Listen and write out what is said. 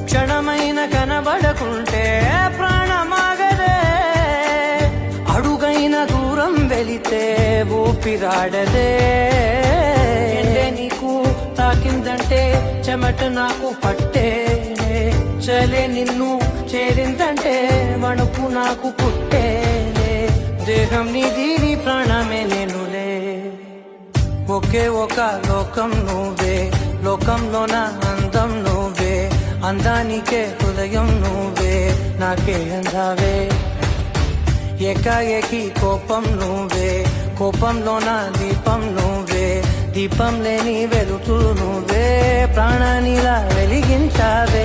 క్షణమైన కనబడకుంటే ప్రాణమాగదే, అడుగైన దూరం వెళితే ఊపిరాడదే. ఎండే నీకు తాకిందంటే చెమట నాకు పట్టే, చలే నిన్ను చేరిందంటే వణుకు నాకు పుట్టే. దేహం నీది నీ ప్రాణమే నేనులే, ఒకే ఒక లోకం నువ్వే, లోకంలోన అందం నువ్వే, అందానికే హృదయం నువ్వే, నాకే అందావే. ఏకాఏకి కోపం నువ్వే, కోపంలోన దీపం నువ్వే, దీపం లేని వెలుతురు నువ్వే, ప్రాణానిలా వెలిగించావే.